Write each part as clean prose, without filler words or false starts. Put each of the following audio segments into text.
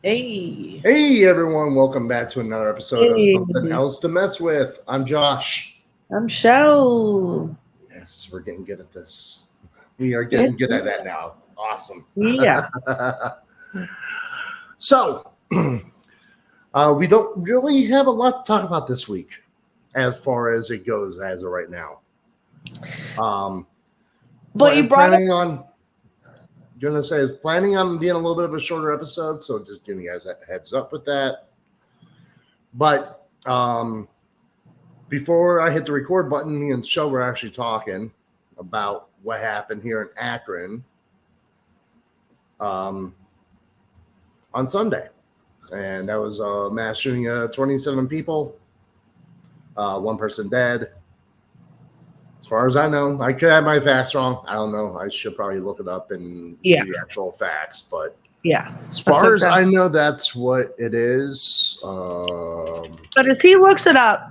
Hey. Hey everyone, welcome back to another episode of Hey. Something Else to Mess With. I'm Josh. I'm Chelle. Yes, we're getting good at this. We are Yeah. getting good at that now. Awesome. Yeah. So, we don't really have a lot to talk about this week as far as it goes as of right now. But you brought up. Planning on being a little bit of a shorter episode, so just giving you guys a heads up with that. But before I hit the record button, me and Chelle were actually talking about what happened here in Akron on Sunday. And that was a mass shooting of 27 people, one person dead. As far as I know, I could have my facts wrong. I don't know. I should probably look it up and see the actual facts. But as far as I know, that's what it is. But as he looks it up,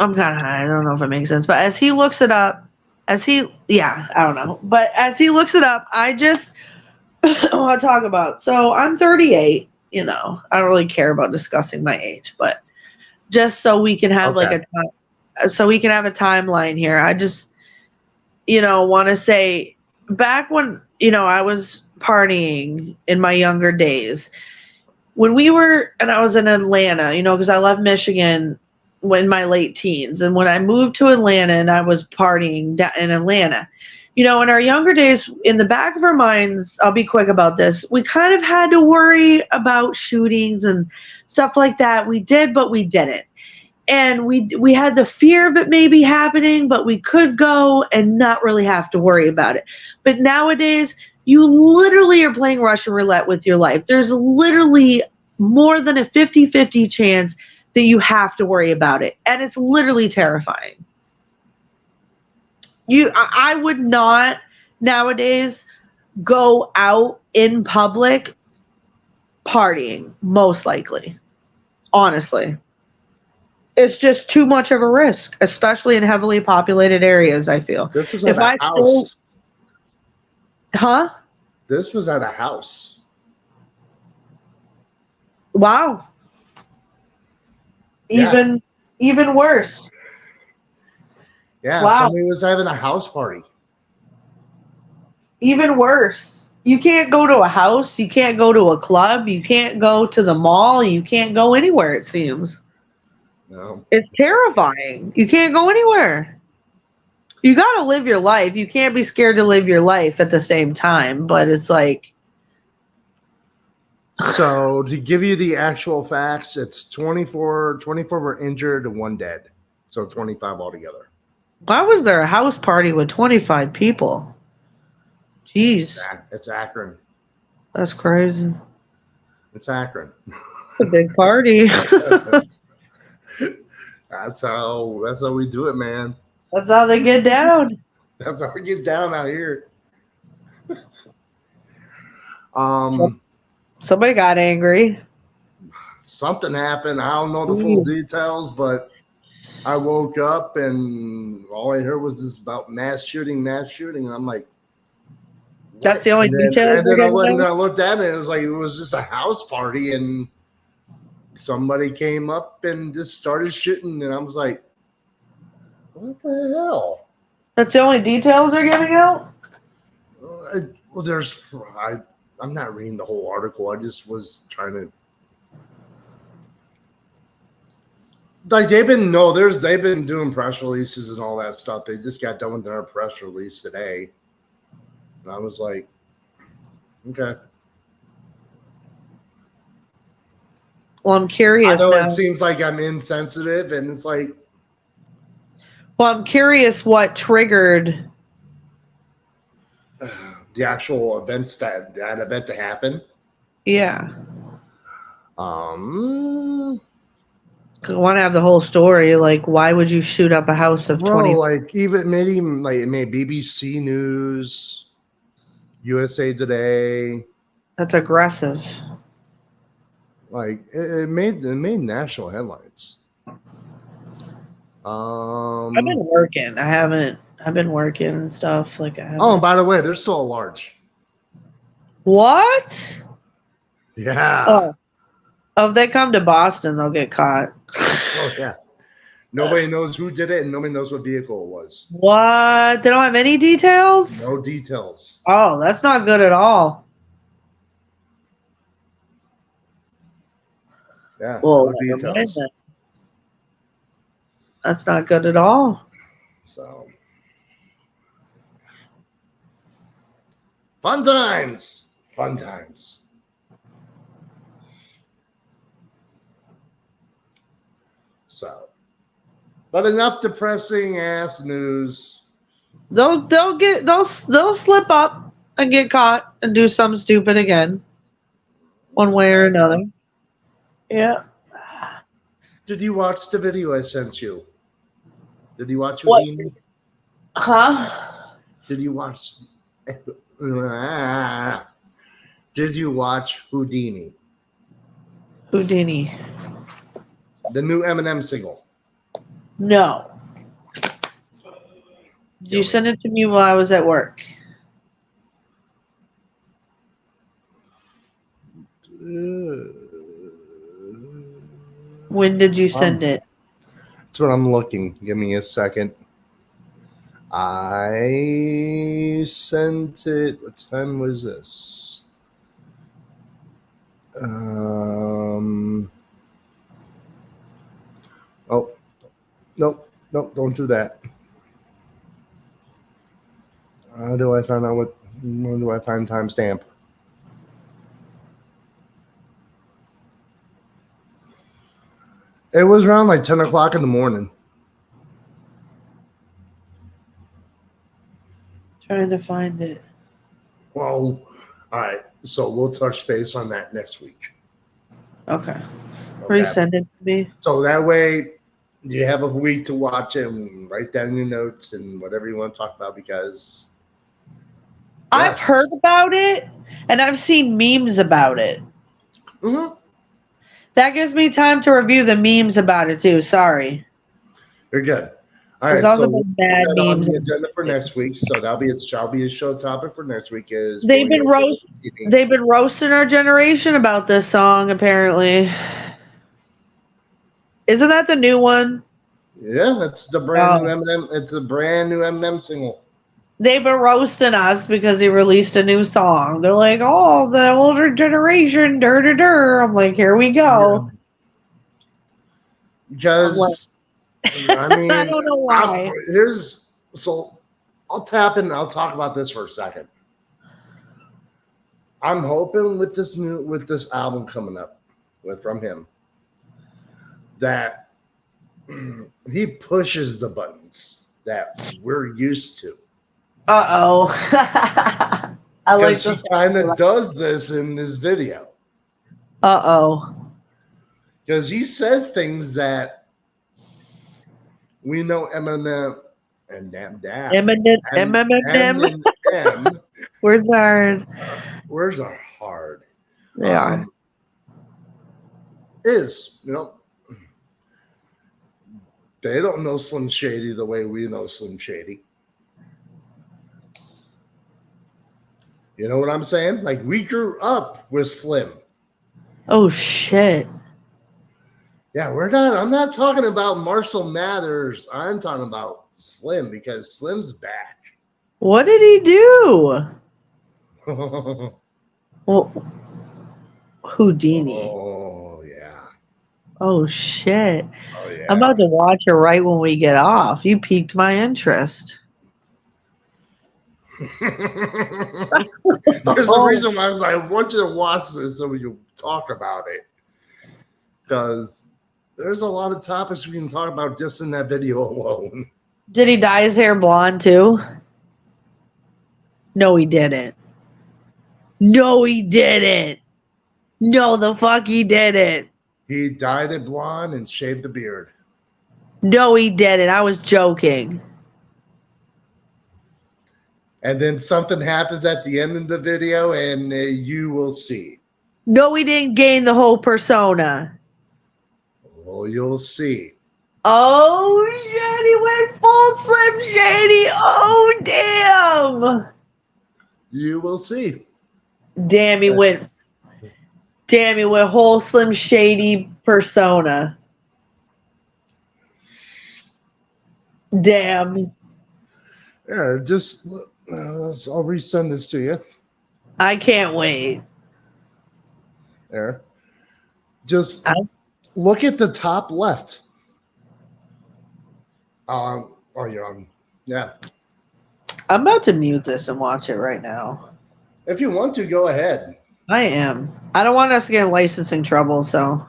I don't know if it makes sense, but as he looks it up, I don't know. But as he looks it up, I just want to talk about. So I'm 38. I don't really care about discussing my age, but just so we can have so we can have a timeline here. I just, want to say back when, I was partying in my younger days, when I was in Atlanta, because I left Michigan in my late teens. And when I moved to Atlanta and I was partying in Atlanta, in our younger days, in the back of our minds, I'll be quick about this, we kind of had to worry about shootings and stuff like that. We did, but we didn't. And we had the fear of it maybe happening, but we could go and not really have to worry about it. But nowadays, you literally are playing Russian roulette with your life. There's literally more than a 50-50 chance that you have to worry about it. And it's literally terrifying. I would not nowadays go out in public partying, most likely. Honestly. It's just too much of a risk, especially in heavily populated areas, I feel. This was at a house. Huh? This was at a house. Wow. Even worse. Yeah, wow. Somebody was having a house party. Even worse. You can't go to a house. You can't go to a club. You can't go to the mall. You can't go anywhere, it seems. No. It's terrifying. You can't go anywhere. You got to live your life. You can't be scared to live your life at the same time, but it's like. So to give you the actual facts, it's 24 were injured and one dead. So 25 altogether. Why was there a house party with 25 people? Jeez. It's Akron. That's crazy. It's Akron. It's a big party. That's how we do it, man. That's how they get down. That's how we get down out here. Somebody got angry. Something happened. I don't know the full details, but I woke up and all I heard was this about mass shooting. And I'm like, what? That's the only detail. And then I looked at it and it was just a house party and somebody came up and just started shooting, and I was like, what the hell? That's the only details they're giving out? I'm not reading the whole article. I just was trying to. Like they've been doing press releases and all that stuff. They just got done with their press release today. And I was like, okay. Well, I'm curious. I know it seems like I'm insensitive, and it's like. Well, I'm curious what triggered the actual events that event to happen. Yeah. I want to have the whole story. Like, why would you shoot up a house of 20? Like even maybe BBC News, USA Today. That's aggressive. Like it made national headlines. I've been working. I've been working and stuff. Like I haven't. Oh, by the way, they're still large. What? Yeah. Oh, if they come to Boston, they'll get caught. Oh yeah. Nobody knows who did it, and nobody knows what vehicle it was. What? They don't have any details? No details. Oh, that's not good at all. Yeah, Well, no never mind details. then. That's not good at all. So fun times. Fun times. So, but enough depressing ass news. They'll slip up and get caught and do something stupid again, one way or another. Yeah. Did you watch the video I sent you? Did you watch What? Houdini? Huh? Did you watch? Did you watch Houdini? Houdini. The new Eminem single. No. Did you send it to me while I was at work? When did you send it? That's what I'm looking. Give me a second. I sent it. What time was this? Oh, nope, don't do that. How do I find out when do I find timestamp? It was around like 10 o'clock in the morning. Trying to find it. Well, all right. So we'll touch base on that next week. Okay. Resend it to me. So that way you have a week to watch it and write down your notes and whatever you want to talk about because I've heard about it and I've seen memes about it. Mm-hmm. That gives me time to review the memes about it too. Sorry. You're good. All right. There's also So been bad memes on the agenda for next week. So shall be a show topic for next week. Is they've been roasting our generation about this song apparently. Isn't that the new one? Yeah, that's the brand new Eminem. It's a brand new Eminem single. They've been roasting us because he released a new song. They're like, "Oh, the older generation, I'm like, "Here we go." Yeah. Because I mean, I don't know why. I'll tap in. I'll talk about this for a second. I'm hoping with this album coming up from him that he pushes the buttons that we're used to. I like this. He kind of does this in this video. Because he says things that we know Eminem and Eminem. Words are hard. Words are hard. They are. They don't know Slim Shady the way we know Slim Shady. You know what I'm saying? Like we grew up with Slim. Oh shit. Yeah, I'm not talking about Marshall Mathers. I'm talking about Slim because Slim's back. What did he do? Well, Houdini. Oh yeah. Oh shit. Oh yeah. I'm about to watch it right when we get off. You piqued my interest. There's a reason why I was like, I want you to watch this so we can talk about it. Because there's a lot of topics we can talk about just in that video alone. Did he dye his hair blonde too? No, he didn't. No, he didn't. No, the fuck he didn't. He dyed it blonde and shaved the beard. No, he didn't. I was joking. And then something happens at the end of the video and you will see. No, he didn't gain the whole persona. Oh, you'll see. Oh, shit. He went full Slim Shady. Oh, damn. You will see. Damn, he went. Damn, you went whole Slim Shady persona. Damn. Yeah, just I'll resend this to you. I can't wait. There. Just look at the top left. Yeah. I'm about to mute this and watch it right now. If you want to, go ahead. I am. I don't want us to get in licensing trouble, so.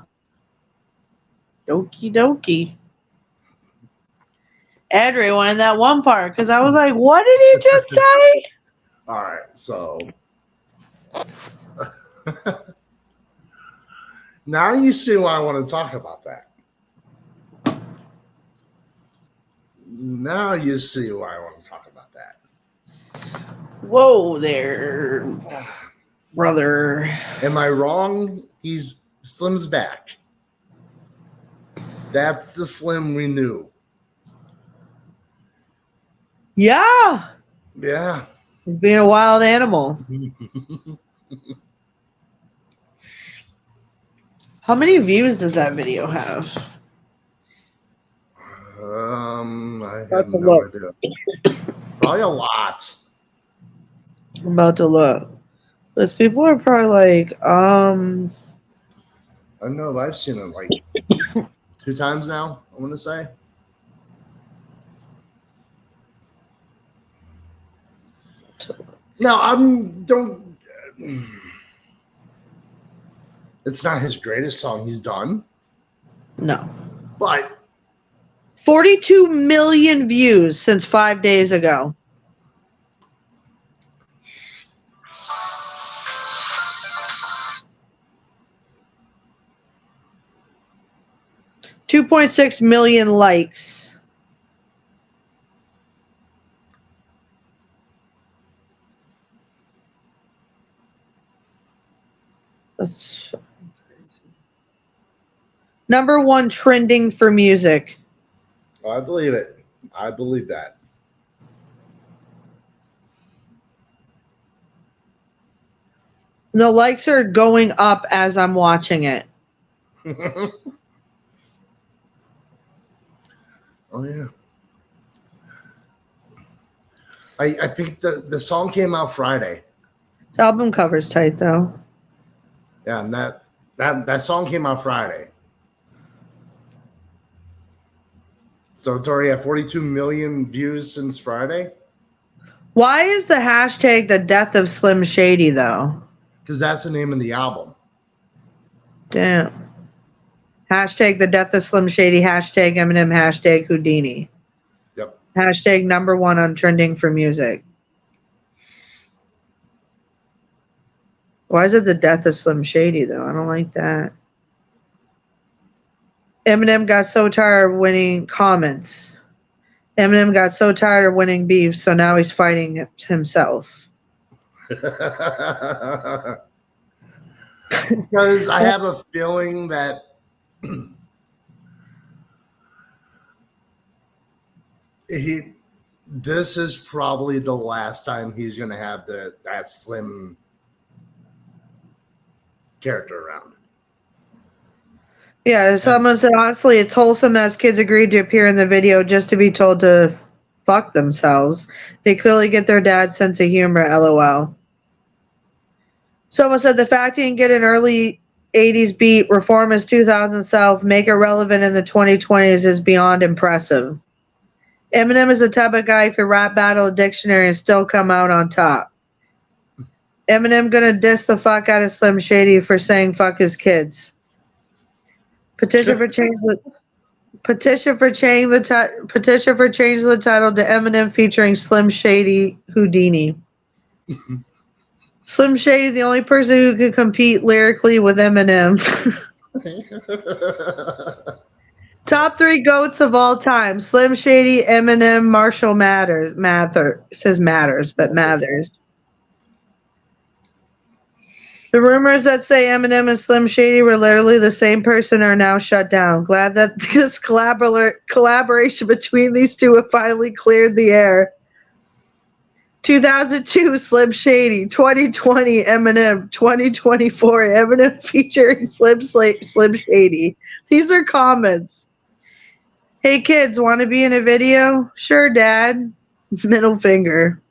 Okie dokie. Ed rewind that one part because I was like, what did he just say? All right, so now you see why I want to talk about that. Now you see why I want to talk about that. Whoa there, brother. Am I wrong? He's Slim's back. That's the Slim we knew. Yeah. Yeah. Being a wild animal. How many views does that video have? I have no idea. Probably a lot. I'm about to look. Because people are probably like, I don't know. I've seen it like 2 times now, I want to say. Now, it's not his greatest song he's done. No. But 42 million views since 5 days ago. $2.6 million likes. That's crazy. Number 1 trending for music. I believe it. I believe that. The likes are going up as I'm watching it. Oh, yeah. I think the song came out Friday. This album cover's tight, though. Yeah, and that song came out Friday. So it's already at 42 million views since Friday. Why is the hashtag the death of Slim Shady, though? Because that's the name of the album. Damn. Hashtag the death of Slim Shady. Hashtag Eminem. Hashtag Houdini. Yep. Hashtag number 1 on trending for music. Why is it the death of Slim Shady, though? I don't like that. Eminem got so tired of winning comments. Eminem got so tired of winning beef, so now he's fighting himself. Because I have a feeling that this is probably the last time he's going to have that Slim character around. Yeah, someone said, honestly, it's wholesome as kids agreed to appear in the video just to be told to fuck themselves. They clearly get their dad's sense of humor, LOL. Someone said, the fact he didn't get an early 80s beat, reform his 2000 self, make it relevant in the 2020s is beyond impressive. Eminem is the type of guy who could rap battle a dictionary and still come out on top. Eminem gonna diss the fuck out of Slim Shady for saying fuck his kids. Petition for change the title to Eminem featuring Slim Shady Houdini. Slim Shady, the only person who can compete lyrically with Eminem. Top 3 goats of all time: Slim Shady, Eminem, Marshall Mathers. Says Matters, but Mathers. The rumors that say Eminem and Slim Shady were literally the same person are now shut down. Glad that this collaboration between these two have finally cleared the air. 2002 Slim Shady, 2020 Eminem, 2024 Eminem featuring Slim Shady. These are comments. Hey kids, want to be in a video? Sure, Dad. Middle finger.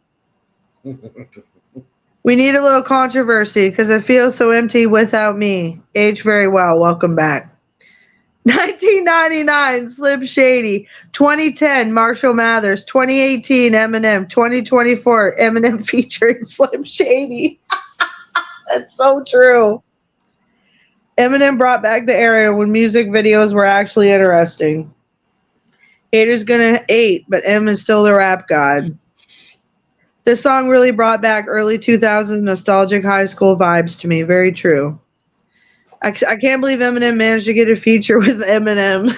We need a little controversy because it feels so empty without me. Age very well. Welcome back. 1999 Slim Shady, 2010 Marshall Mathers, 2018 Eminem, 2024 Eminem featuring Slim Shady. That's so true. Eminem brought back the era when music videos were actually interesting. Haters gonna hate, but M is still the rap god. This song really brought back early 2000s nostalgic high school vibes to me. Very true. I can't believe Eminem managed to get a feature with Eminem.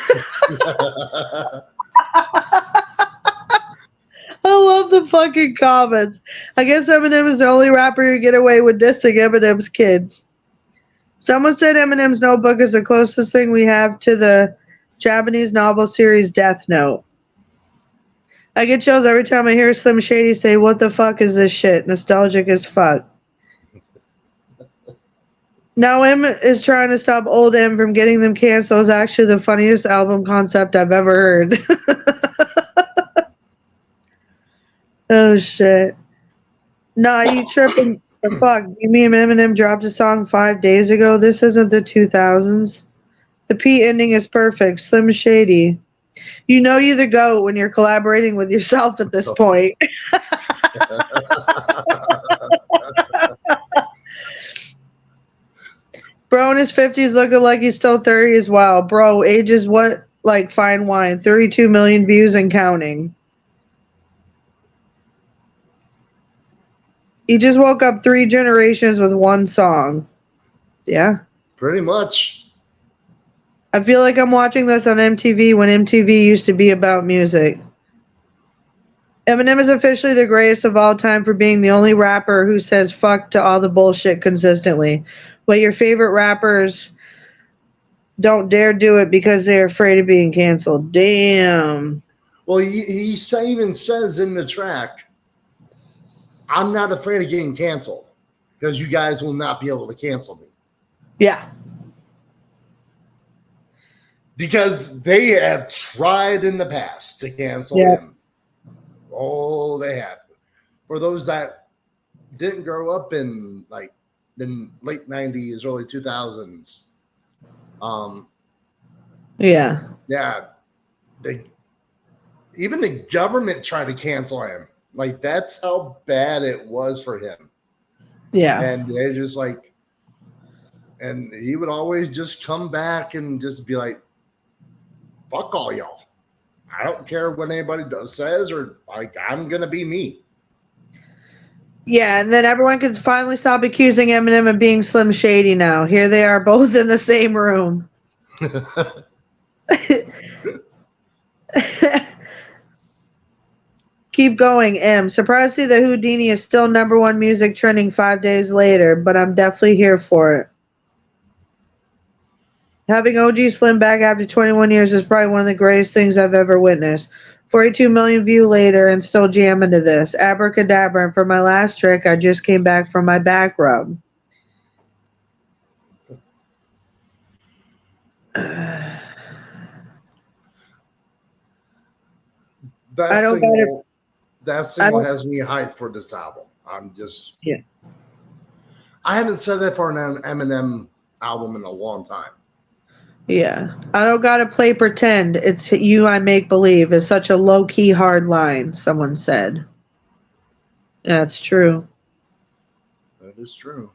I love the fucking comments. I guess Eminem is the only rapper who get away with dissing Eminem's kids. Someone said Eminem's Notebook is the closest thing we have to the Japanese novel series Death Note. I get chills every time I hear Slim Shady say, "What the fuck is this shit?" Nostalgic as fuck. Now M is trying to stop old M from getting them canceled is actually the funniest album concept I've ever heard. Oh shit. Nah, you tripping the fuck. You mean Eminem dropped a song 5 days ago? This isn't the 2000s. The P ending is perfect. Slim Shady. You know you're the GOAT when you're collaborating with yourself at this point. Bro in his 50s looking like he's still 30 as well. Bro, age is what? Like fine wine. 32 million views and counting. He just woke up 3 generations with one song. Yeah. Pretty much. I feel like I'm watching this on MTV when MTV used to be about music. Eminem is officially the greatest of all time for being the only rapper who says fuck to all the bullshit consistently. But your favorite rappers don't dare do it because they're afraid of being canceled. Damn. Well, he even says in the track, I'm not afraid of getting canceled because you guys will not be able to cancel me. Yeah. Because they have tried in the past to cancel him. Oh, they have. For those that didn't grow up in like the late 90s, early 2000s. Yeah. Even the government tried to cancel him. Like, that's how bad it was for him. Yeah. And they're just like, and he would always just come back and just be like, fuck all y'all. I don't care what anybody says, or like, I'm going to be me. Yeah, and then everyone can finally stop accusing Eminem of being Slim Shady now. Here they are both in the same room. Keep going, M. Surprised to see that Houdini is still #1 music trending 5 days later, but I'm definitely here for it. Having OG Slim back after 21 years is probably one of the greatest things I've ever witnessed. 42 million view later and still jamming to this. Abracadabra, and for my last trick, I just came back from my back rub. That single has me hyped for this album. I haven't said that for an Eminem album in a long time. Yeah. I don't gotta play pretend. It's you I make believe is such a low-key hard line, someone said. That's true. That is true.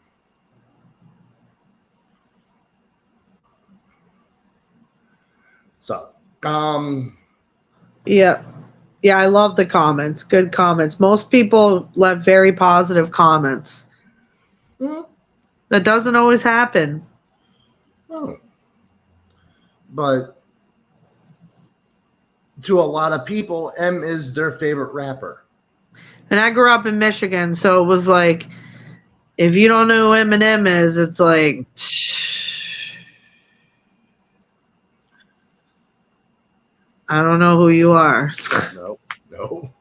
So, yeah. Yeah, I love the comments. Good comments. Most people left very positive comments. Mm-hmm. That doesn't always happen. No. But to a lot of people, M is their favorite rapper. And I grew up in Michigan, so it was like, if you don't know who Eminem is, it's like, I don't know who you are. No.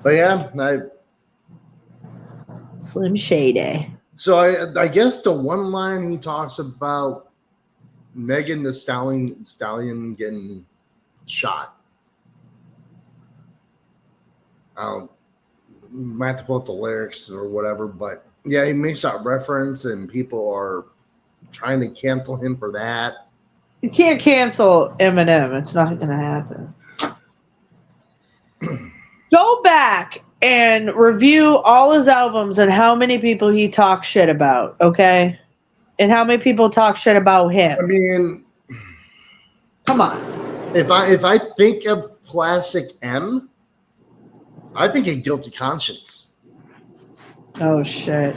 But yeah, Slim Shady. So I guess the one line he talks about Megan the Stallion getting shot. Might have to pull up the lyrics or whatever, but yeah, he makes that reference, and people are trying to cancel him for that. You can't cancel Eminem. It's not going to happen. Go back and review all his albums and how many people he talks shit about, okay? And how many people talk shit about him. I mean, come on. If I think of Classic M, I think of Guilty Conscience. Oh shit.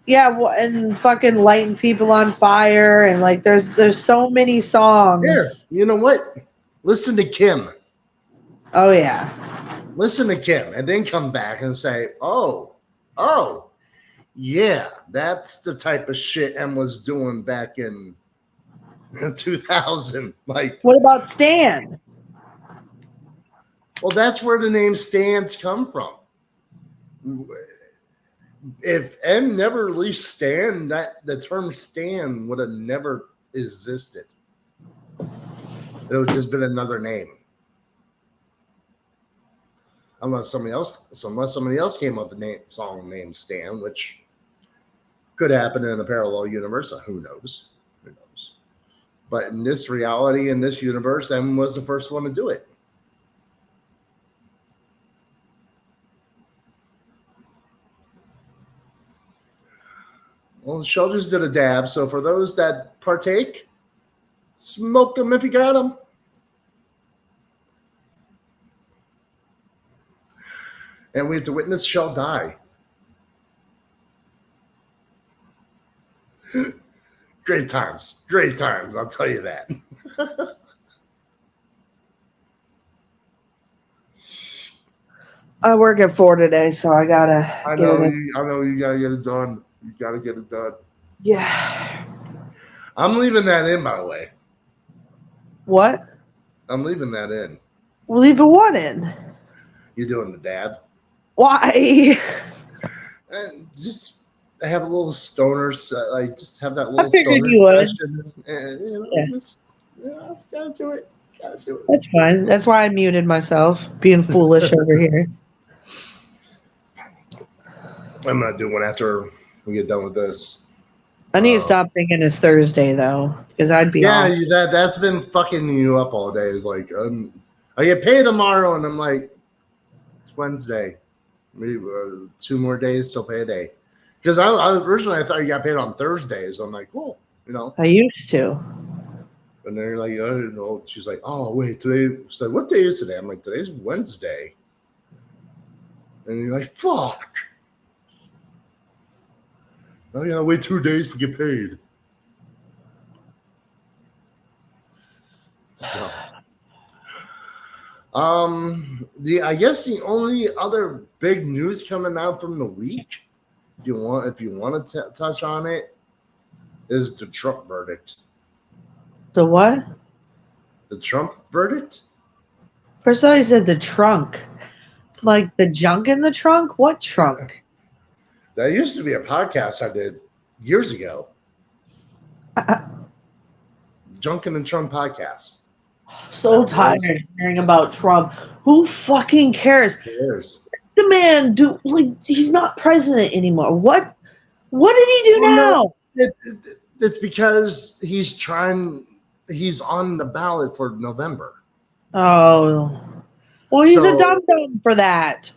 Yeah, well, and fucking lighting people on fire, and like there's so many songs. Here, you know what? Listen to Kim. Oh yeah. Listen to Kim, and then come back and say, oh, yeah, that's the type of shit M was doing back in 2000. Like, what about Stan? Well, that's where the name Stans come from. If M never released Stan, the term Stan would have never existed. It would have just been another name. Unless somebody else came up with a song named Stan, which could happen in a parallel universe. Who knows? Who knows? But in this reality, in this universe, M was the first one to do it. Well, Chelle just did a dab. So for those that partake, smoke them if you got them. And we have to witness Chelle die. Great times. Great times, I'll tell you that. I work at 4 today, so I gotta. I know you gotta get it done. You gotta get it done. Yeah. I'm leaving that in, by the way. What? I'm leaving that in. Leaving what in? You're doing the dab. Why? And just have a little stoner, like just have that little I figured stoner you would. session, and gotta do it. Gotta do it. That's fine. That's why I muted myself, being foolish over here. I'm gonna do one after we get done with this. I need to stop thinking it's Thursday though, because I'd be off. That's been fucking you up all day. It's like I get paid tomorrow, and I'm like, it's Wednesday. Maybe 2 more days till payday. Because originally I thought you got paid on Thursdays. I'm like, cool, I used to. And they're like, I don't know. She's like, oh wait, today. So what day is today? I'm like, today's Wednesday. And you're like, fuck. Oh yeah, wait 2 days to get paid. So, I guess the only other big news coming out from the week, if you want to touch on it, is the Trump verdict. The what? The Trump verdict? First of all, you said the trunk. Like the junk in the trunk? What trunk? That used to be a podcast I did years ago. Junk in the Trump podcast. So tired of hearing about Trump. Who fucking cares? Who cares? The man he's not president anymore. What did he do now? No, it's because he's on the ballot for November. Oh. Well, he's a dum-dum for that.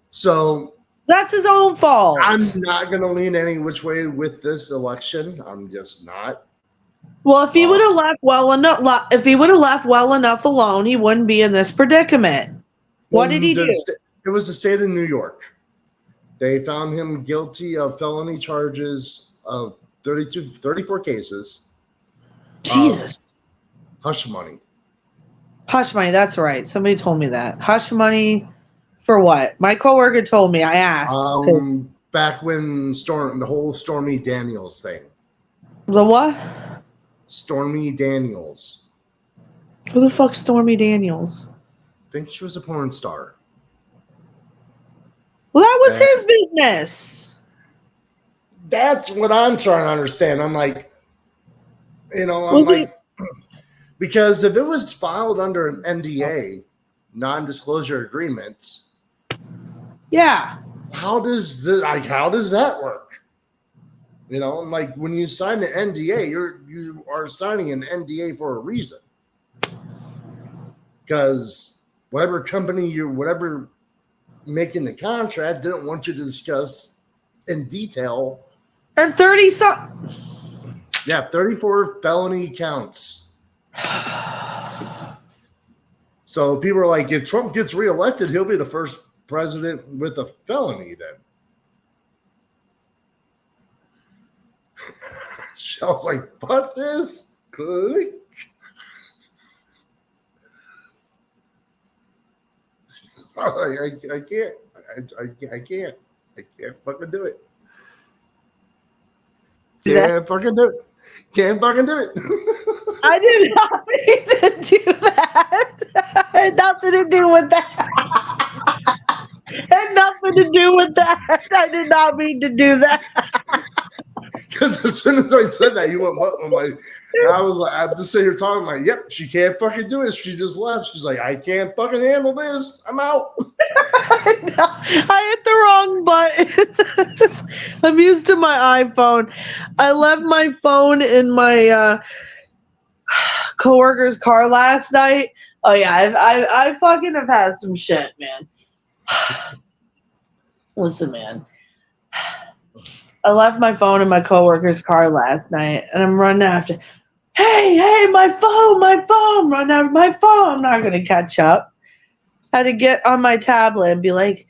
So that's his own fault. I'm not going to lean any which way with this election. I'm just not. Well, if he would have left well enough alone, he wouldn't be in this predicament. What did he do? It was the state of New York. They found him guilty of felony charges of 34 cases. Jesus. Hush money. Hush money, that's right. Somebody told me that. Hush money for what? My coworker told me. I asked. Back when the whole Stormy Daniels thing. The what? Stormy Daniels. Who the fuck's Stormy Daniels? I think she was a porn star. Well, that was his business. That's what I'm trying to understand. I'm like, because if it was filed under an NDA, non-disclosure agreements, yeah. how does that work? Like when you sign an NDA, you are signing an NDA for a reason. Because whatever company whatever making the contract didn't want you to discuss in detail. And 30 something. Yeah, 34 felony counts. So people are like, if Trump gets reelected, he'll be the first president with a felony then. Chelle's like, fuck this. Click. I can't. I can't fucking do it. Can't fucking do it. Can't fucking do it. I did not mean to do that. I had nothing to do with that. Had nothing to do with that. I did not mean to do that. Because as soon as I said that, you went, what? I'm like, I was like, I'm just sitting here talking, I'm like, yep, she can't fucking do it. She just left. She's like, I can't fucking handle this. I'm out. I hit the wrong button. I'm used to my iPhone. I left my phone in my coworker's car last night. Oh yeah, I fucking have had some shit, man. Listen, man. I left my phone in my coworker's car last night, and I'm running after. Hey, my phone! Run after my phone. I'm not gonna catch up. Had to get on my tablet and be like,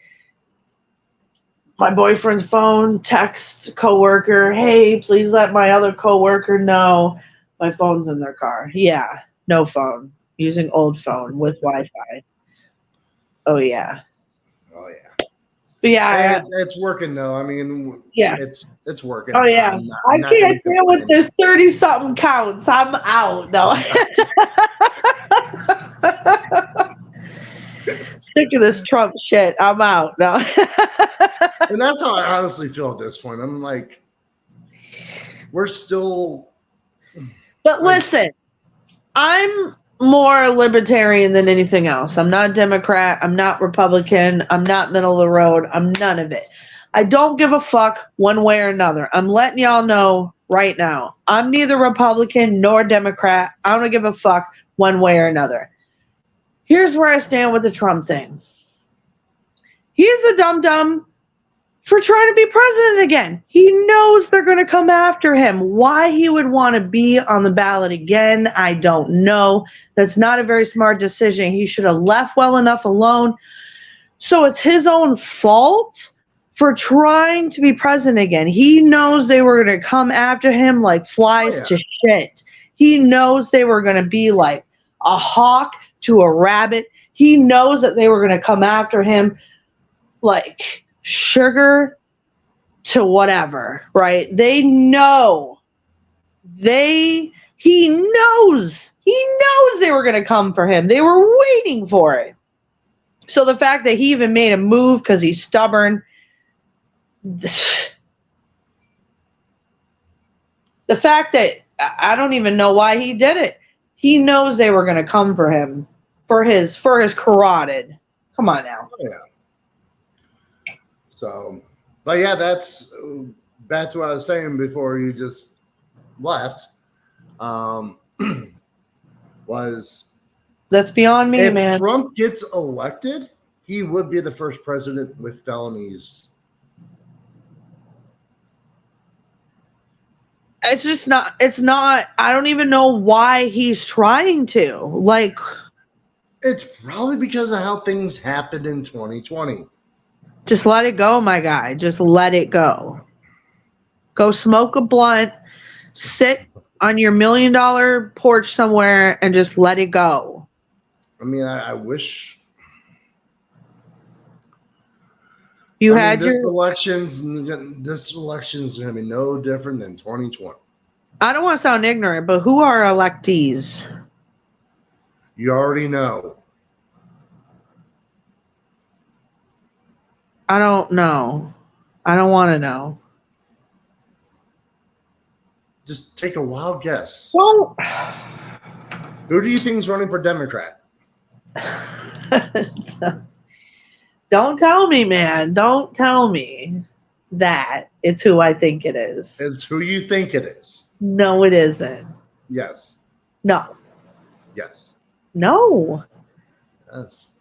my boyfriend's phone, text coworker, hey, please let my other coworker know my phone's in their car. Yeah, no phone. Using old phone with Wi-Fi. Oh yeah. But yeah, it's working though. I mean, yeah, it's working. Oh yeah, I can't deal with this 30-something counts. I'm out. No. Sick of this Trump shit. I'm out. No. And that's how I honestly feel at this point. I'm like, we're still. But listen, I'm more libertarian than anything else. I'm not Democrat. I'm not Republican. I'm not middle of the road. I'm none of it. I don't give a fuck one way or another. I'm letting y'all know right now. I'm neither Republican nor Democrat. I don't give a fuck one way or another. Here's where I stand with the Trump thing. He's a dum-dum for trying to be president again. He knows they're going to come after him. Why he would want to be on the ballot again, I don't know. That's not a very smart decision. He should have left well enough alone. So it's his own fault for trying to be president again. He knows they were going to come after him like flies to shit. He knows they were going to be like a hawk to a rabbit. He knows that they were going to come after him like sugar to whatever, right? They know. He knows they were going to come for him. They were waiting for it. So the fact that he even made a move because he's stubborn, the fact that I don't even know why he did it. He knows they were going to come for him for his carotid. Come on now. Yeah. So, but yeah, that's what I was saying before you just left. Was that's beyond me, if man. Trump gets elected, he would be the first president with felonies. It's not, I don't even know why he's trying to. Like, it's probably because of how things happened in 2020. Just let it go, my guy. Just let it go. Go smoke a blunt, sit on your $1 million porch somewhere, and just let it go. I mean, I wish this election's going to be no different than 2020. I don't want to sound ignorant, but who are electees? You already know. I don't know. I don't want to know. Just take a wild guess. Well, Who do you think is running for Democrat? don't tell me, man. Don't tell me that it's who I think it is. It's who you think it is. No, it isn't. Yes. No. Yes. No. Yes.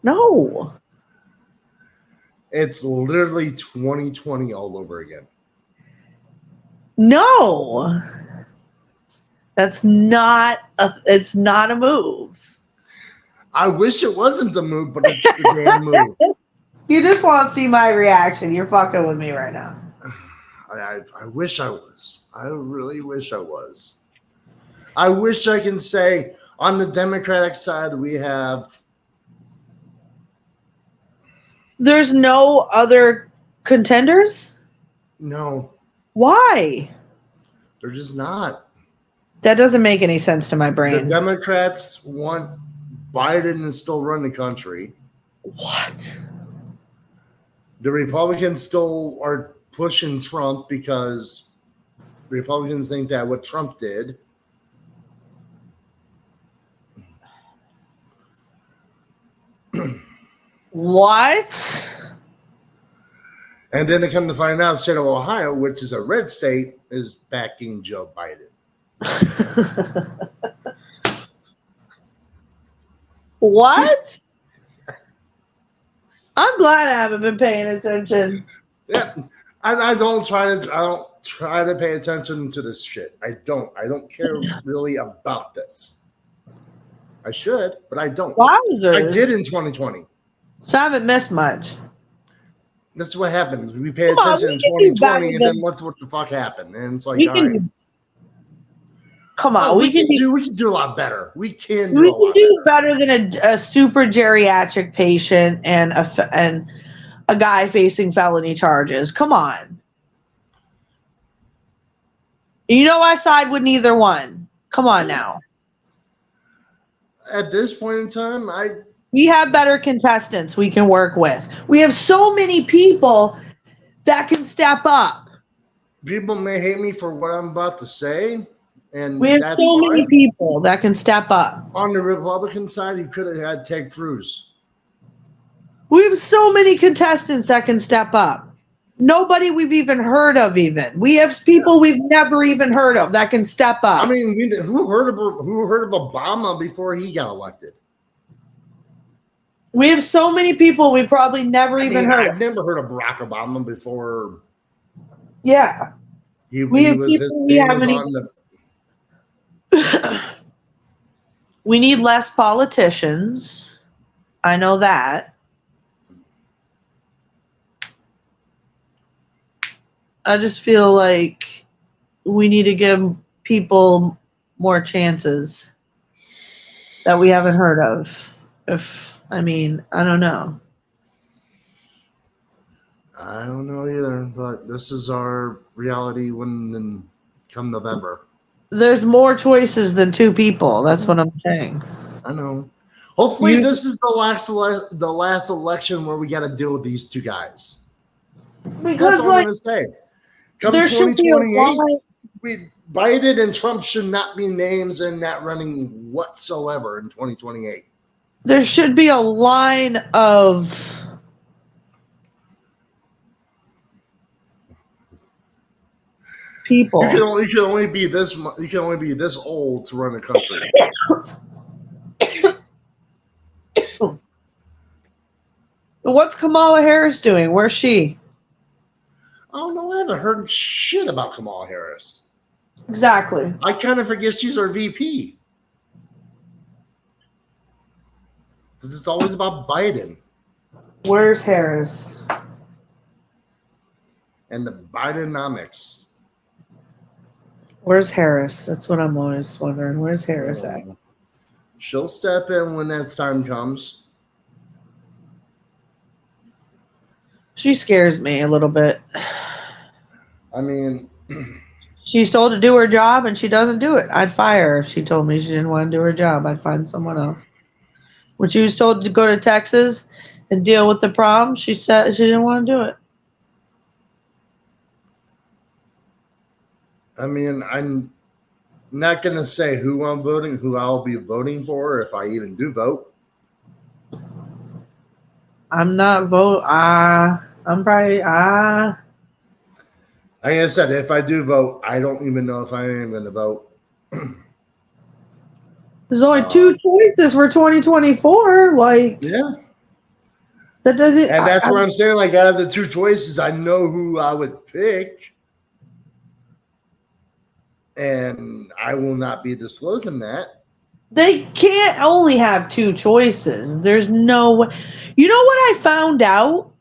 No. It's literally 2020 all over again. No. It's not a move. I wish it wasn't the move, but it's the damn move. You just want to see my reaction. You're fucking with me right now. I wish I was. I really wish I was. I wish I can say on the Democratic side we have. There's no other contenders? No. Why? They're just not. That doesn't make any sense to my brain. The Democrats want Biden to still run the country. What? The Republicans still are pushing Trump because Republicans think that what Trump did. What? And then they come to find out, state of Ohio, which is a red state, is backing Joe Biden. What? I'm glad I haven't been paying attention. Yeah, I don't try to pay attention to this shit. I don't care really about this. I should, but I don't. Wowzers. I did in 2020. So I haven't missed much. This is what happens. We pay attention in 2020, and then what the fuck happened? And it's like, all right. Come on, we can do a lot better. We can do better than a super geriatric patient and a guy facing felony charges. Come on. You know I side with neither one. Come on now. At this point in time, we have better contestants we can work with. We have so many people that can step up. People may hate me for what I'm about to say. And we have so many people that can step up. On the Republican side, you could have had Ted Cruz. We have so many contestants that can step up. Nobody we've even heard of even. We have people we've never even heard of that can step up. I mean, who heard of Obama before he got elected? We have so many people we probably never even heard of. I've never heard of Barack Obama before. Yeah. We need less politicians. I know that. I just feel like we need to give people more chances that we haven't heard of. I don't know. I don't know either, but this is our reality come November. There's more choices than two people. That's what I'm saying. I know. Hopefully, this is the last election where we got to deal with these two guys. Because that's all I'm going to say. Come 2028, Biden and Trump should not be names in that running whatsoever in 2028. There should be a line of people. You can only be this old to run a country. What's Kamala Harris doing? Where's she? I don't know. I haven't heard shit about Kamala Harris. Exactly. I kind of forget she's our VP. Because it's always about Biden. Where's Harris? And the Bidenomics. Where's Harris? That's what I'm always wondering. Where's Harris at? She'll step in when that time comes. She scares me a little bit. I mean, She's told to do her job and she doesn't do it. I'd fire her if she told me she didn't want to do her job. I'd find someone else. When she was told to go to Texas and deal with the problem, she said she didn't want to do it. I mean, I'm not going to say who I'll be voting for if I even do vote. I'm not vote. I'm probably Like I said, if I do vote, I don't even know if I am going to vote. There's only two choices for 2024. Like, yeah, that doesn't. and that's what I'm saying. Like, out of the two choices, I know who I would pick, and I will not be disclosing that. They can't only have two choices. There's no way. You know what I found out?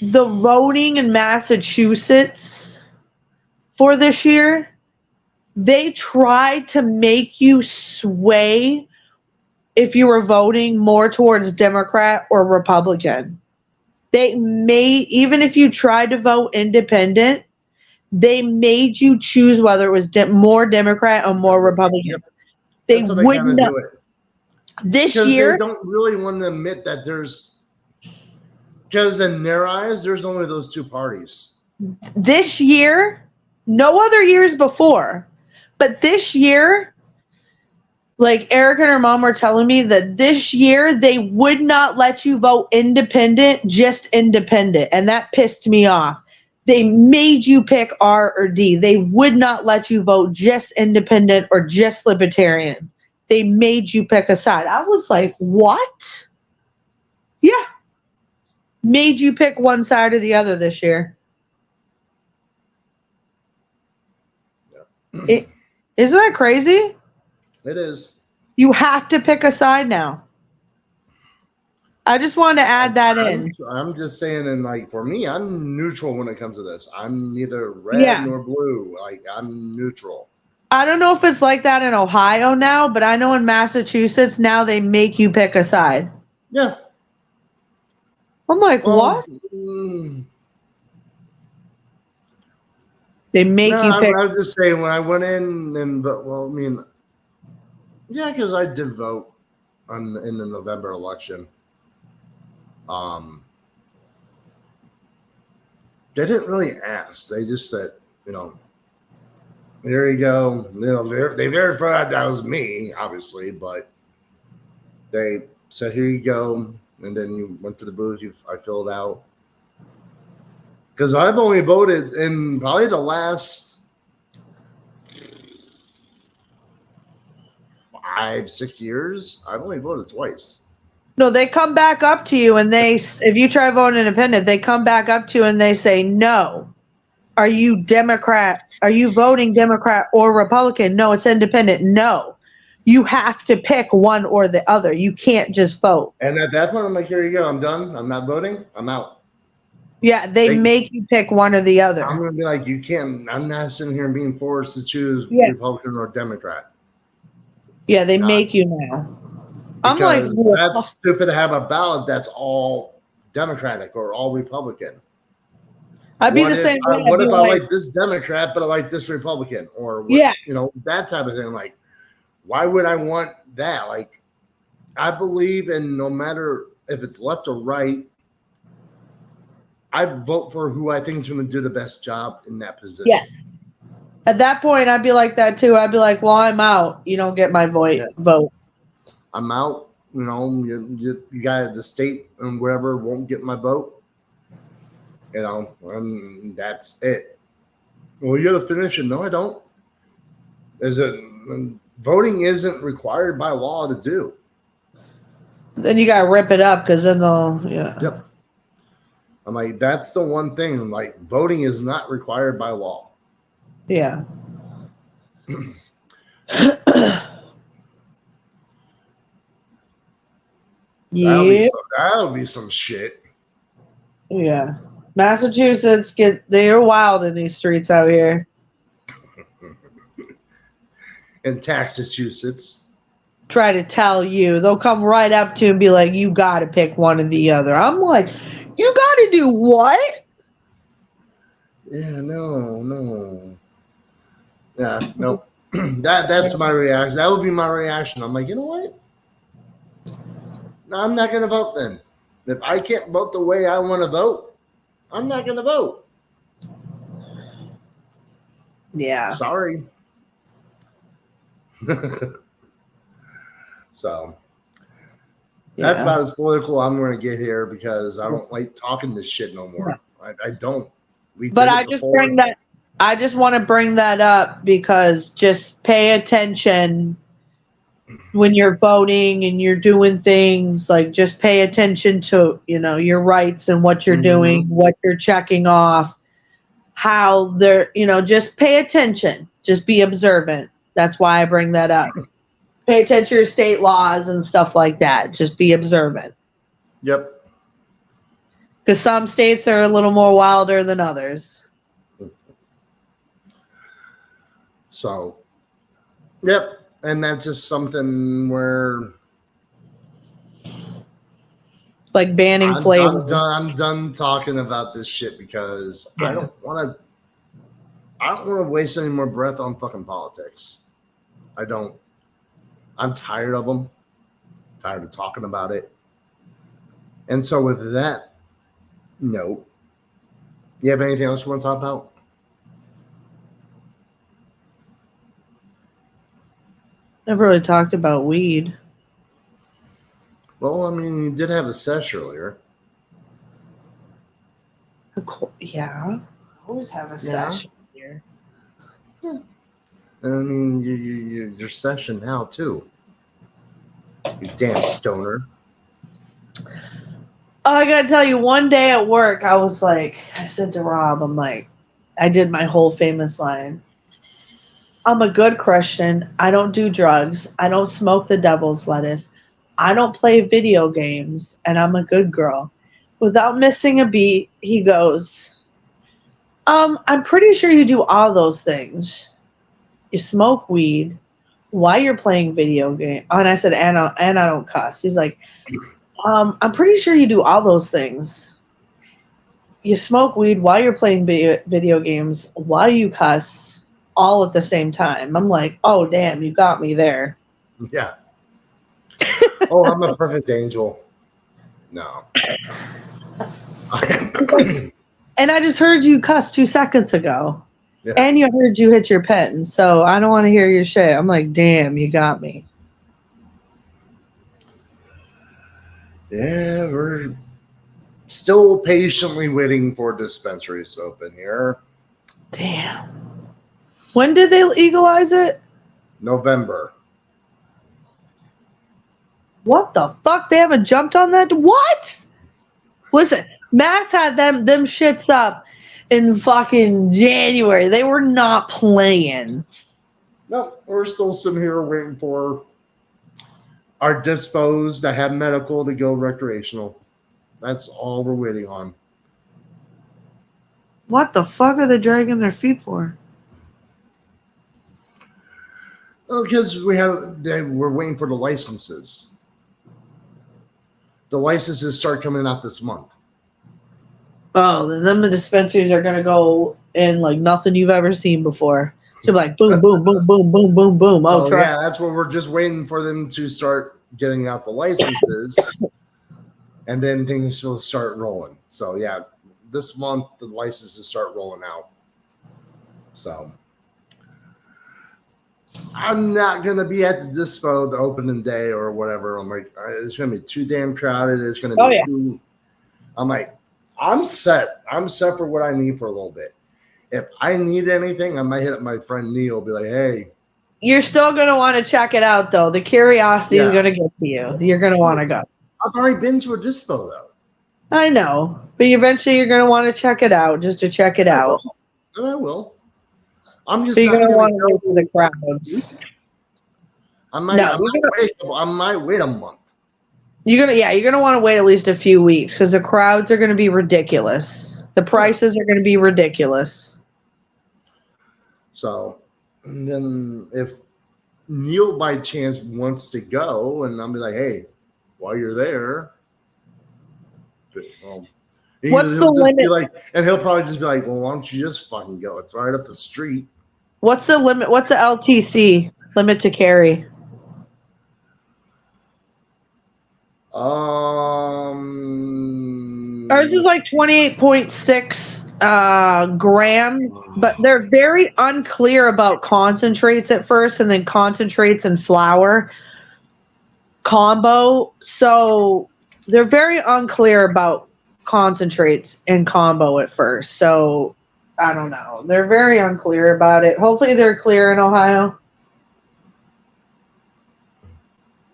The voting in Massachusetts for this year, they tried to make you sway if you were voting more towards Democrat or Republican. They made, even if you tried to vote independent, they made you choose whether it was more Democrat or more Republican. Yep. They wouldn't do it. This because year. They don't really want to admit that because in their eyes, there's only those two parties. This year, no other years before, but this year, like Erica and her mom were telling me that this year they would not let you vote independent, just independent. And that pissed me off. They made you pick R or D. They would not let you vote just independent or just libertarian. They made you pick a side. I was like, what? Yeah. Made you pick one side or the other this year. Isn't that crazy? It is. You have to pick a side now. I just wanted to add that in. I'm just saying, and like for me, I'm neutral when it comes to this. I'm neither red nor blue. Like I'm neutral. I don't know if it's like that in Ohio now, but I know in Massachusetts now they make you pick a side. Yeah. I'm like, what? They make you pick. I was just saying when I went in and well, I mean, yeah, because I did vote in the November election. They didn't really ask. They just said, here you go. They verified that was me, obviously, but they said, here you go. And then you went to the booth. I filled out. Because I've only voted in probably the last 5-6 years. I've only voted twice. No, they come back up to you and if you try voting independent, they come back up to you and they say, no. Are you Democrat? Are you voting Democrat or Republican? No, it's independent. No. You have to pick one or the other. You can't just vote. And at that point, I'm like, here you go. I'm done. I'm not voting. I'm out. Yeah, they make you pick one or the other. I'm going to be like, you can't. I'm not sitting here being forced to choose Republican or Democrat. Yeah, they make you now. I'm like, that's stupid to have a ballot that's all Democratic or all Republican. I'd be the same way. What if I like this Democrat, but I like this Republican? Or, that type of thing. Like, why would I want that? Like, I believe in no matter if it's left or right, I vote for who I think is going to do the best job in that position. Yes. At that point, I'd be like that too. I'd be like, well, I'm out. You don't get my vote. I'm out. You guys, the state and wherever won't get my vote. And that's it. Well, you got to finish it. No, I don't. Voting isn't required by law to do. Then you got to rip it up because then they'll, Yep. I'm like, that's the one thing. Like, voting is not required by law. Yeah. That'll be some shit. Yeah. Massachusetts they're wild in these streets out here. In Massachusetts. Try to tell you. They'll come right up to you and be like, you gotta pick one or the other. I'm like, you gotta do what? Yeah, no. Yeah, no. That's my reaction. That would be my reaction. I'm like, you know what? No, I'm not gonna vote then. If I can't vote the way I want to vote, I'm not gonna vote. Yeah. Sorry. So that's Yeah. about as political I'm going to get here because I don't like talking this shit no more. I don't. We But did it before. I just want to bring that up because just pay attention when you're voting and you're doing things, like just pay attention to, your rights and what you're doing, Mhm. what you're checking off, how they're, just pay attention. Just be observant. That's why I bring that up. Pay attention to your state laws and stuff like that. Just be observant. Yep. Because some states are a little more wilder than others. So, yep. And that's just something where Like banning I'm flavors. done. I'm done talking about this shit because I Yeah. don't want to. I don't want to waste any more breath on fucking politics. I don't. I'm tired of them. Tired of talking about it. And so, with that note, you have anything else you want to talk about? Never really talked about weed. Well, I mean, you did have a sesh earlier. Yeah. I always have a session here. Yeah. I mean, you're session now too. You damn stoner. Oh, I gotta tell you, one day at work, I said to Rob, I did my whole famous line. I'm a good Christian. I don't do drugs. I don't smoke the devil's lettuce. I don't play video games, and I'm a good girl. Without missing a beat, he goes, I'm pretty sure you do all those things. You smoke weed while you're playing video game. Oh, and I said, and I don't cuss. He's like, I'm pretty sure you do all those things. You smoke weed while you're playing video games, while you cuss, all at the same time. I'm like, oh, damn, you got me there. Yeah. Oh, I'm a perfect angel. No. And I just heard you cuss 2 seconds ago. Yeah. And you heard you hit your pen. So I don't want to hear your shit. I'm like, damn, you got me. Yeah, we're still patiently waiting for dispensaries to open here. Damn. When did they legalize it? November. What the fuck? They haven't jumped on that? What? Listen, Mass had them shits up in fucking January. They were not playing. No, we're still sitting here waiting for our dispos that have medical to go recreational. That's all we're waiting on. What the fuck are they dragging their feet for? Well, because we're waiting for the licenses. The licenses start coming out this month. Oh, then the dispensaries are gonna go in like nothing you've ever seen before. So like boom, boom, boom, boom, boom, boom, boom. Oh, So, trust. yeah, that's what we're just waiting for them to start getting out the licenses, and then things will start rolling. So yeah, this month the licenses start rolling out. So I'm not gonna be at the dispo the opening day or whatever. I'm like, it's gonna be too damn crowded. It's gonna be too. I'm like, I'm set. I'm set for what I need for a little bit. If I need anything, I might hit up my friend Neil. Be like, hey. You're still gonna want to check it out though. The curiosity is gonna get to you. You're gonna want to go. I've already been to a dispo though. I know, but eventually you're gonna want to check it out just to check it out. I will. I'm just. But you're not gonna want to go wait for the crowds. I might wait a month. You're gonna want to wait at least a few weeks because the crowds are gonna be ridiculous. The prices are gonna be ridiculous. So, and then if Neil by chance wants to go, and I'll be like, hey, while you're there, well, What's the He'll just be limit? like, and he'll probably just be like, well, why don't you just fucking go? It's right up the street. What's the limit? What's the LTC limit to carry? Ours is like 28.6 grams, but they're very unclear about concentrates at first, and then concentrates and flour combo. So they're very unclear about concentrates and combo at first. So I don't know. They're very unclear about it. Hopefully they're clear in Ohio.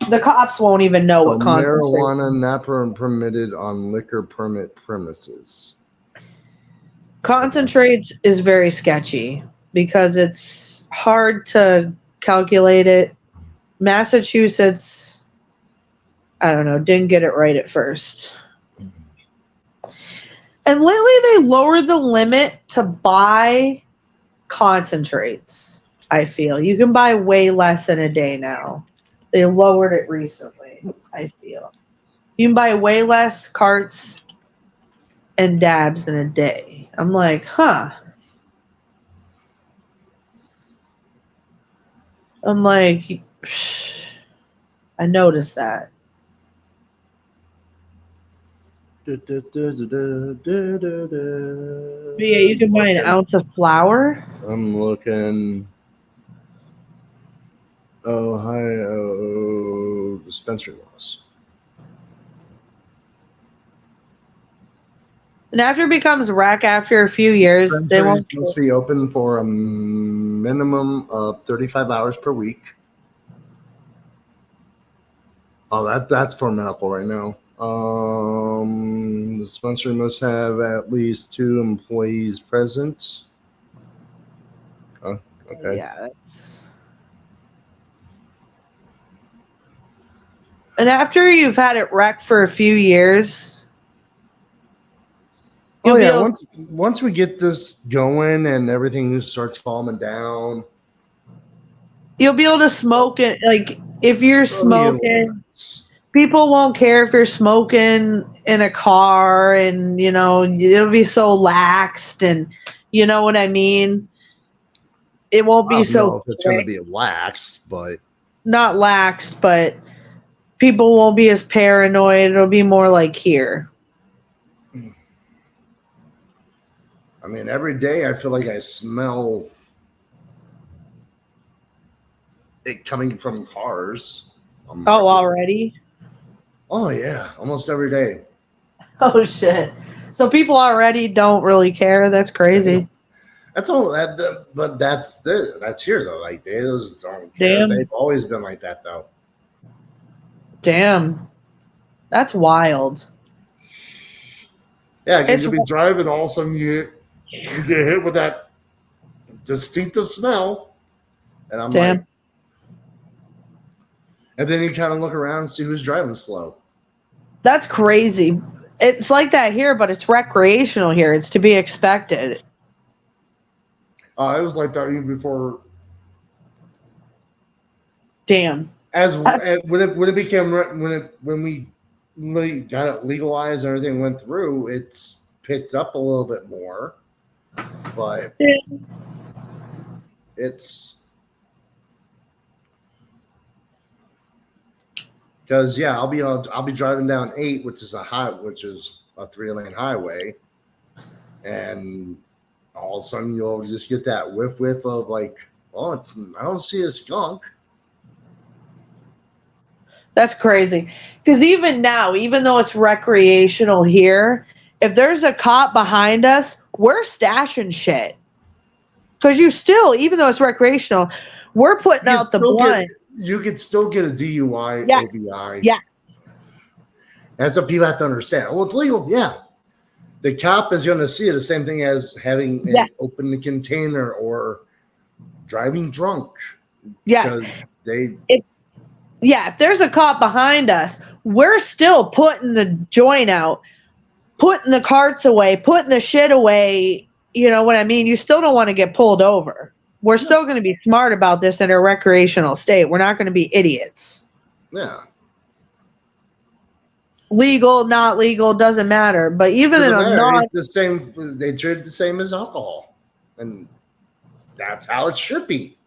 The cops won't even know what concentrate. Marijuana not permitted on liquor permit premises. Concentrates is very sketchy because it's hard to calculate it. Massachusetts, I don't know, didn't get it right at first. And lately they lowered the limit to buy concentrates, I feel. You can buy way less in a day now. They lowered it recently, I feel. You can buy way less carts and dabs in a day. I'm like, huh. I'm like, I noticed that. But yeah, you can buy an ounce of flour. I'm looking. Ohio dispensary laws. And after it becomes rec after a few years, they won't must be open for a minimum of 35 hours per week. Oh, that's for medical right now. The dispensary must have at least 2 employees present. Oh, okay. Yeah, that's. And after you've had it rec for a few years. Oh yeah, once we get this going and everything starts calming down, you'll be able to smoke it. Like if you're smoking, people won't care if you're smoking in a car, and it'll be so laxed, and you know what I mean. It won't be so. I don't know if it's going to be laxed, but not laxed, but people won't be as paranoid. It'll be more like here. I mean, every day I feel like I smell it coming from cars. Oh, already? Oh, yeah. Almost every day. Oh, shit. So people already don't really care? That's crazy. That's all. But that's here, though. Like, they just don't care. Damn. They've always been like that, though. Damn. That's wild. Yeah, because you'll be driving, all of a sudden you get hit with that distinctive smell. And I'm like, and then you kind of look around and see who's driving slow. That's crazy. It's like that here, but it's recreational here. It's to be expected. It was like that even before. Damn. When we got it legalized and everything went through, it's picked up a little bit more, but it's because I'll be driving down 8, which is a 3-lane highway, and all of a sudden you'll just get that whiff of like, I don't see a skunk. That's crazy. Because even now, even though it's recreational here, if there's a cop behind us, we're stashing shit. Because even though it's recreational, we're putting out the blunt. You could still get a DUI, yes. OBI. Yes. That's what people have to understand. Well, it's legal. Yeah. The cop is going to see it the same thing as having an open container or driving drunk. Yes. If there's a cop behind us, we're still putting the joint out, putting the carts away, putting the shit away. You know what I mean? You still don't want to get pulled over. We're still going to be smart about this in a recreational state. We're not going to be idiots. Yeah. legal, not legal, doesn't matter. But even in Doesn't a matter. non, It's the same. They treat it the same as alcohol, and that's how it should be.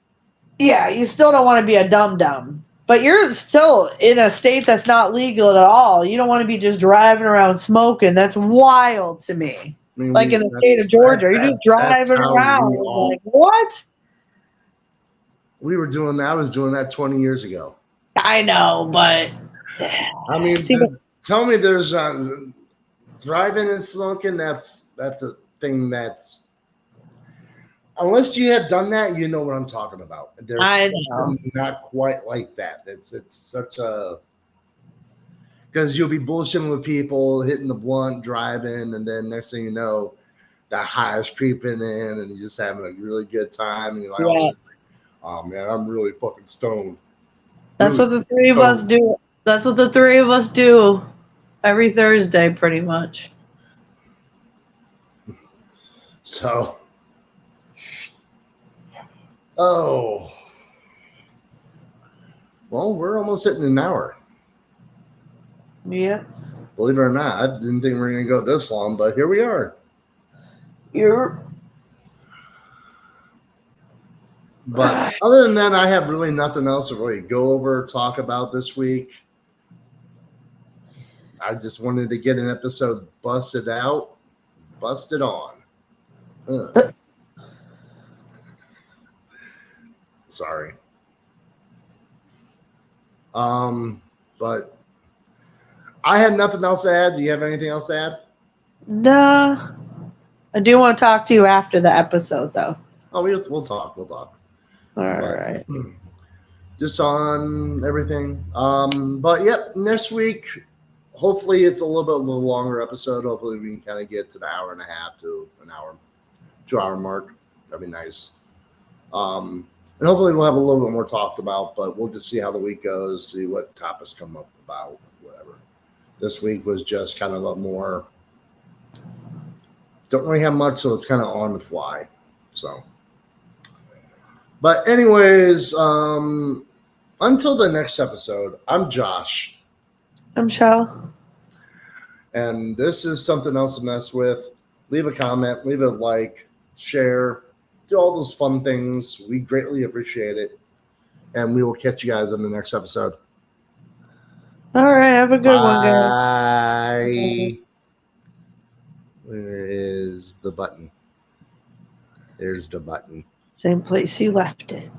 yeah, you still don't want to be a dum dum. But you're still in a state that's not legal at all. You don't want to be just driving around smoking. That's wild to me. I mean, Like in the state of Georgia, you're just that's driving how around. we all. Like, what? We were doing that. I was doing that 20 years ago. I know, but I mean, see, tell me there's driving and smoking. That's a thing. That's unless you have done that, you know what I'm talking about. There's I know. not quite like that. It's such a because you'll be bullshitting with people, hitting the blunt, driving, and then next thing you know, the high is creeping in, and you're just having a really good time, and you're like, Yeah. oh man, I'm really fucking stoned. That's Really what the three of us stoned. do. That's what the three of us do every Thursday, pretty much. So, oh, well, we're almost hitting an hour. Yeah. Believe it or not, I didn't think we were going to go this long, but here we are. But other than that, I have really nothing else to really go over or talk about this week. I just wanted to get an episode busted out, busted on. Sorry. But I had nothing else to add. Do you have anything else to add? No. I do want to talk to you after the episode, though. Oh, we'll talk. We'll talk. All right. Just on everything. But yep, next week, hopefully it's a little bit of a longer episode. Hopefully we can kind of get to the hour and a half to an hour, 2 hour mark. That'd be nice. And hopefully we'll have a little bit more talked about, but we'll just see how the week goes, see what topics come up about, whatever. This week was just kind of a more, don't really have much, so it's kind of on the fly. So, but anyways, until the next episode, I'm Josh. I'm Chelle. And this is Something Else to Mess With. Leave a comment, leave a like, share, do all those fun things. We greatly appreciate it. And we will catch you guys in the next episode. All right. Have a good one, guys. Bye. Where is the button? There's the button. Same place you left it.